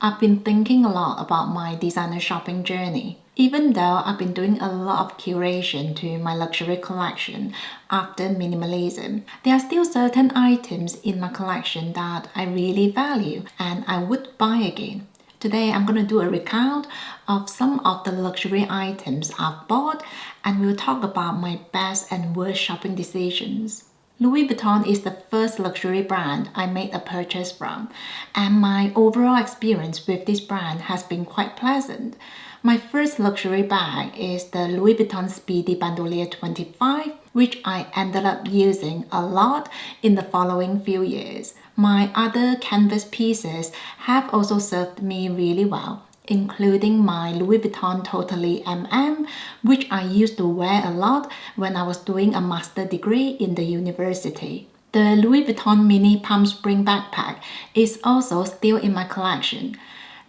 I've been thinking a lot about my designer shopping journey. Even though I've been doing a lot of curation to my luxury collection after minimalism, there are still certain items in my collection that I really value and I would buy again. Today I'm going to do a recount of some of the luxury items I've bought, and we'll talk about my best and worst shopping decisions. Louis Vuitton is the first luxury brand I made a purchase from, and my overall experience with this brand has been quite pleasant. My first luxury bag is the Louis Vuitton Speedy Bandolier 25, which I ended up using a lot in the following few years. My other canvas pieces have also served me really well, including my Louis Vuitton Totally MM, which I used to wear a lot when I was doing a master degree in the university. The Louis Vuitton Mini Palm Spring backpack is also still in my collection.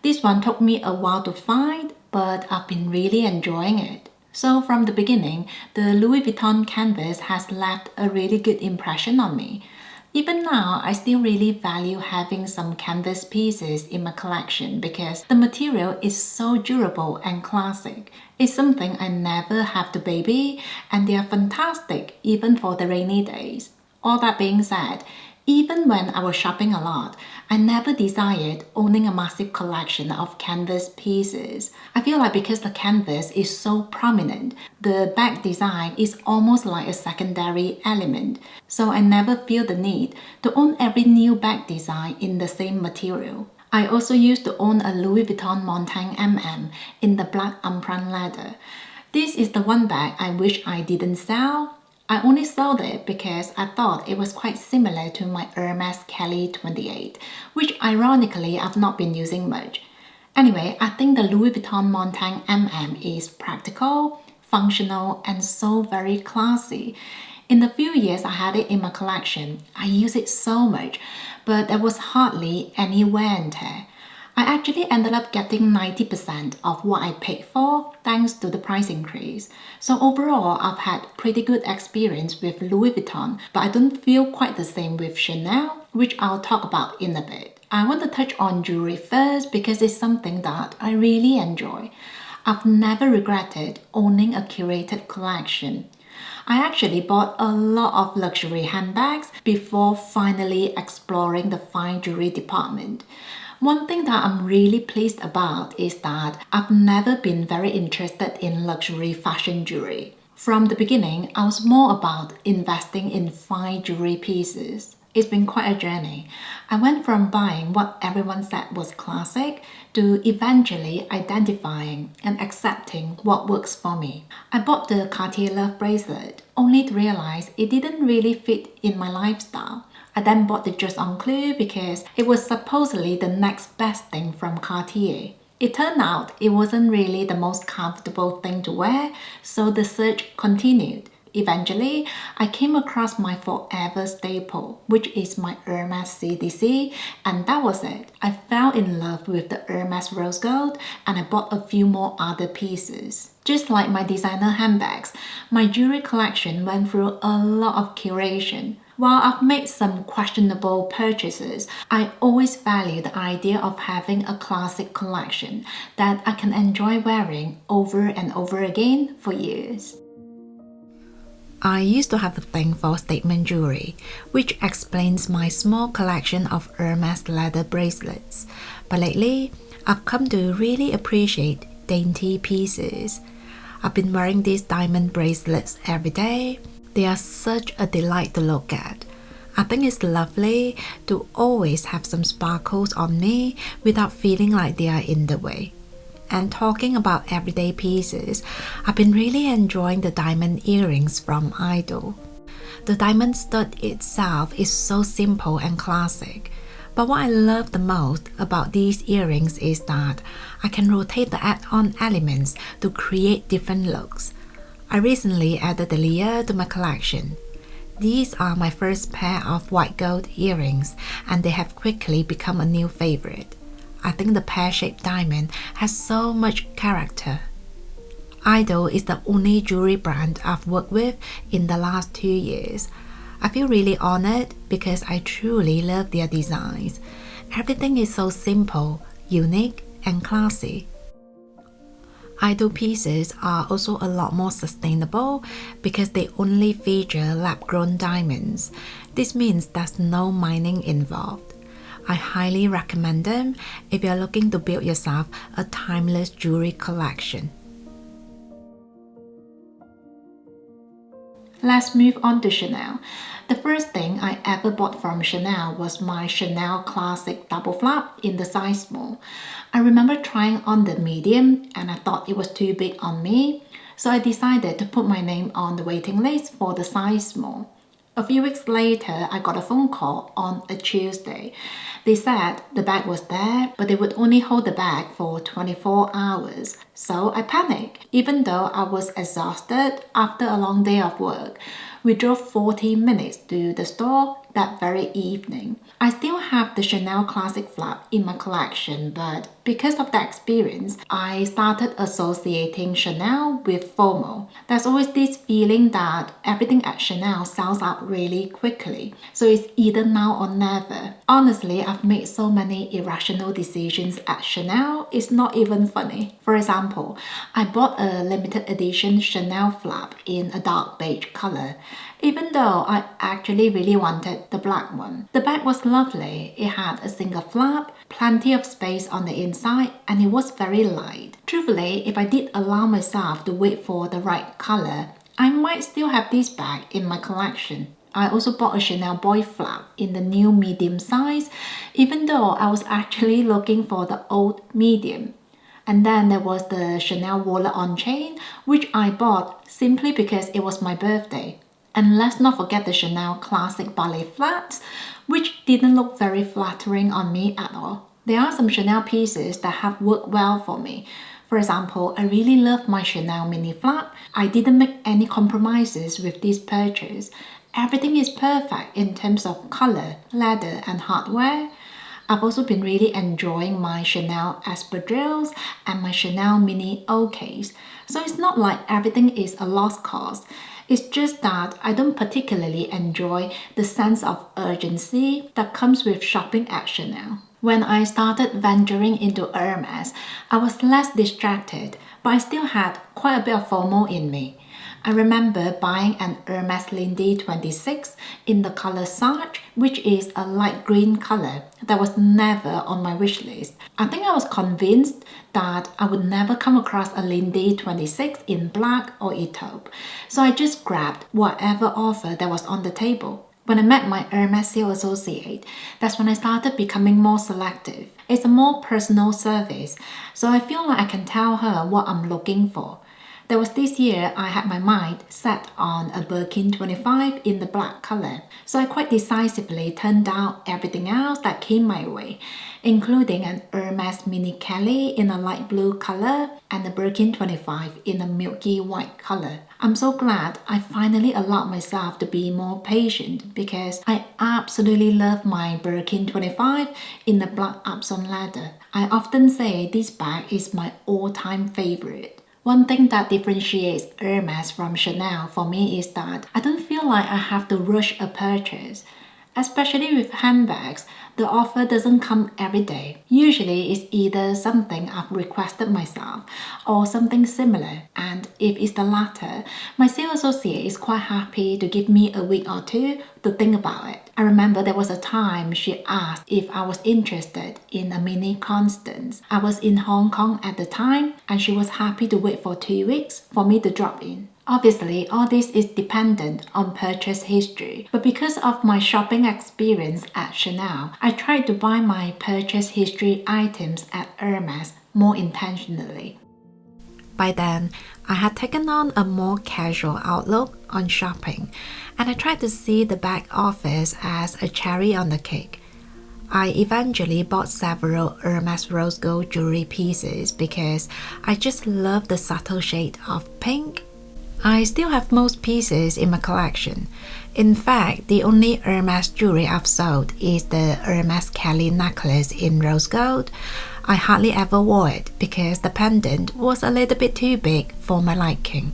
This one took me a while to find, but I've been really enjoying it. So from the beginning, the Louis Vuitton canvas has left a really good impression on me. Even now, I still really value having some canvas pieces in my collection because the material is so durable and classic. It's something I never have to baby, and they are fantastic even for the rainy days. All that being said, even when I was shopping a lot, I never desired owning a massive collection of canvas pieces. I feel like because the canvas is so prominent, the bag design is almost like a secondary element. So I never feel the need to own every new bag design in the same material. I also used to own a Louis Vuitton Montaigne MM in the black emprunt leather. This is the one bag I wish I didn't sell. I only sold it because I thought it was quite similar to my Hermes Kelly 28, which ironically I've not been using much. Anyway, I think the Louis Vuitton Montaigne MM is practical, functional, and so very classy. In the few years I had it in my collection, I use it so much, but there was hardly any wear and tear. I actually ended up getting 90% of what I paid for thanks to the price increase. So overall, I've had pretty good experience with Louis Vuitton, but I don't feel quite the same with Chanel, which I'll talk about in a bit. I want to touch on jewelry first because it's something that I really enjoy. I've never regretted owning a curated collection. I actually bought a lot of luxury handbags before finally exploring the fine jewelry department. One thing that I'm really pleased about is that I've never been very interested in luxury fashion jewelry. From the beginning, I was more about investing in fine jewelry pieces. It's been quite a journey. I went from buying what everyone said was classic to eventually identifying and accepting what works for me. I bought the Cartier Love bracelet only to realize it didn't really fit in my lifestyle. I then bought the Just en Clue because it was supposedly the next best thing from Cartier. It turned out it wasn't really the most comfortable thing to wear, so the search continued. Eventually, I came across my forever staple, which is my Hermes CDC, and that was it. I fell in love with the Hermes Rose Gold, and I bought a few more other pieces. Just like my designer handbags, my jewelry collection went through a lot of curation. While I've made some questionable purchases, I always value the idea of having a classic collection that I can enjoy wearing over and over again for years. I used to have a thing for statement jewelry, which explains my small collection of Hermes leather bracelets. But lately, I've come to really appreciate dainty pieces. I've been wearing these diamond bracelets every day. They are such a delight to look at. I think it's lovely to always have some sparkles on me without feeling like they are in the way. And talking about everyday pieces, I've been really enjoying the diamond earrings from IDYL. The diamond stud itself is so simple and classic. But what I love the most about these earrings is that I can rotate the add-on elements to create different looks. I recently added the layer to my collection. These are my first pair of white gold earrings, and they have quickly become a new favorite. I think the pear-shaped diamond has so much character. IDYL is the only jewelry brand I've worked with in the last 2 years. I feel really honored because I truly love their designs. Everything is so simple, unique, and classy. IDYL pieces are also a lot more sustainable because they only feature lab-grown diamonds. This means there's no mining involved. I highly recommend them if you're looking to build yourself a timeless jewelry collection. Let's move on to Chanel. The first thing I ever bought from Chanel was my Chanel Classic Double Flap in the size small. I remember trying on the medium and I thought it was too big on me, so I decided to put my name on the waiting list for the size small. A few weeks later, I got a phone call on a Tuesday. They said the bag was there, but they would only hold the bag for 24 hours. So I panicked. Even though I was exhausted after a long day of work, we drove 40 minutes to the store that very evening. I still have the Chanel Classic Flap in my collection, but because of that experience, I started associating Chanel with FOMO. There's always this feeling that everything at Chanel sells out really quickly, so it's either now or never. Honestly, I've made so many irrational decisions at Chanel, it's not even funny. For example, I bought a limited edition Chanel flap in a dark beige color, even though I actually really wanted the black one. The bag was lovely. It had a single flap, plenty of space on the inside, and it was very light. Truthfully, if I did allow myself to wait for the right color, I might still have this bag in my collection. I also bought a Chanel boy flap in the new medium size, even though I was actually looking for the old medium. And then there was the Chanel wallet on chain, which I bought simply because it was my birthday. And let's not forget the Chanel Classic Ballet flats, which didn't look very flattering on me at all. There are some Chanel pieces that have worked well for me. For example, I really love my Chanel mini flap. I didn't make any compromises with this purchase. Everything is perfect in terms of color, leather, and hardware. I've also been really enjoying my Chanel espadrilles and my Chanel mini O case. So it's not like everything is a lost cause. It's just that I don't particularly enjoy the sense of urgency that comes with shopping at Chanel. When I started venturing into Hermes, I was less distracted, but I still had quite a bit of FOMO in me. I remember buying an Hermes Lindy 26 in the color Sarge, which is a light green color that was never on my wish list. I think I was convinced that I would never come across a Lindy 26 in black or taupe, so I just grabbed whatever offer that was on the table. When I met my Hermes sales associate, that's when I started becoming more selective. It's a more personal service, so I feel like I can tell her what I'm looking for. There was this year I had my mind set on a BIRKIN 25 in the black color, so I quite decisively turned down everything else that came my way, including an Hermes Mini Kelly in a light blue color and a BIRKIN 25 in a milky white color. I'm so glad I finally allowed myself to be more patient because I absolutely love my BIRKIN 25 in the black Epsom leather. I often say this bag is my all-time favorite. One thing that differentiates Hermes from Chanel for me is that I don't feel like I have to rush a purchase. Especially with handbags, the offer doesn't come every day. Usually it's either something I've requested myself or something similar, and if it's the latter, my sales associate is quite happy to give me a week or two to think about it. I remember there was a time she asked if I was interested in a mini Constance. I was in Hong Kong at the time and she was happy to wait for 2 weeks for me to drop in. Obviously, all this is dependent on purchase history, but because of my shopping experience at Chanel, I tried to buy my purchase history items at Hermes more intentionally. By then, I had taken on a more casual outlook on shopping, and I tried to see the bag offers as a cherry on the cake. I eventually bought several Hermes rose gold jewelry pieces because I just love the subtle shade of pink. I still have most pieces in my collection. In fact, the only Hermes jewelry I've sold is the Hermes Kelly necklace in rose gold. I hardly ever wore it because the pendant was a little bit too big for my liking.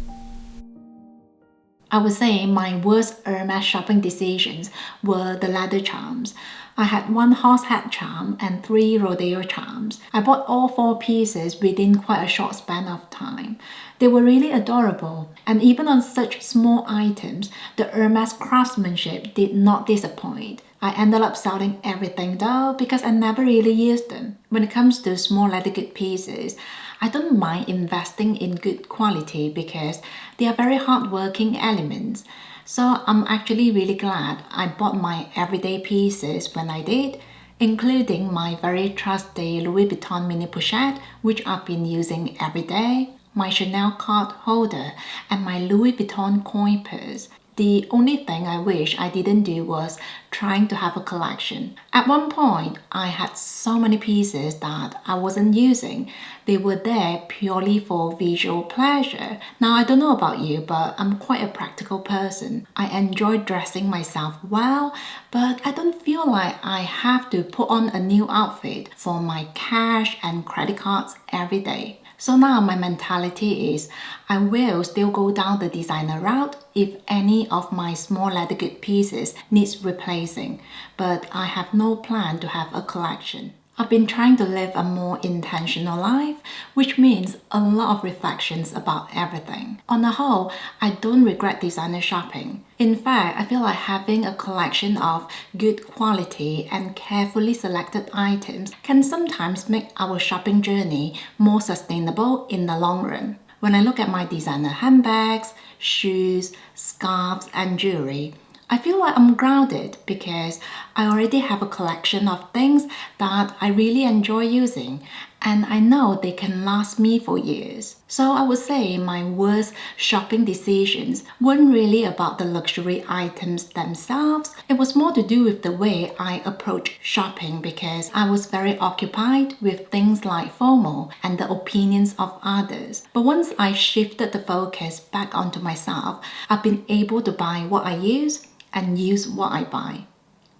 I would say my worst Hermes shopping decisions were the leather charms. I had 1 horse head charm and 3 rodeo charms. I bought all 4 pieces within quite a short span of time. They were really adorable, and even on such small items, the Hermes craftsmanship did not disappoint. I ended up selling everything though because I never really used them. When it comes to small leather good pieces, I don't mind investing in good quality because they are very hardworking elements. So I'm actually really glad I bought my everyday pieces when I did, including my very trusty Louis Vuitton mini pochette, which I've been using every day, my Chanel card holder, and my Louis Vuitton coin purse. The only thing I wish I didn't do was trying to have a collection. At one point, I had so many pieces that I wasn't using. They were there purely for visual pleasure. Now, I don't know about you, but I'm quite a practical person. I enjoy dressing myself well, but I don't feel like I have to put on a new outfit for my cash and credit cards every day. So now my mentality is I will still go down the designer route if any of my small leather good pieces needs replacing, but I have no plan to have a collection. I've been trying to live a more intentional life, which means a lot of reflections about everything. On the whole, I don't regret designer shopping. In fact, I feel like having a collection of good quality and carefully selected items can sometimes make our shopping journey more sustainable in the long run. When I look at my designer handbags, shoes, scarves, and jewelry, I feel like I'm grounded because I already have a collection of things that I really enjoy using, and I know they can last me for years. So I would say my worst shopping decisions weren't really about the luxury items themselves. It was more to do with the way I approach shopping because I was very occupied with things like FOMO and the opinions of others. But once I shifted the focus back onto myself, I've been able to buy what I use and use what I buy.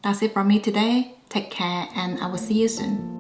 That's it from me today. Take care and I will see you soon.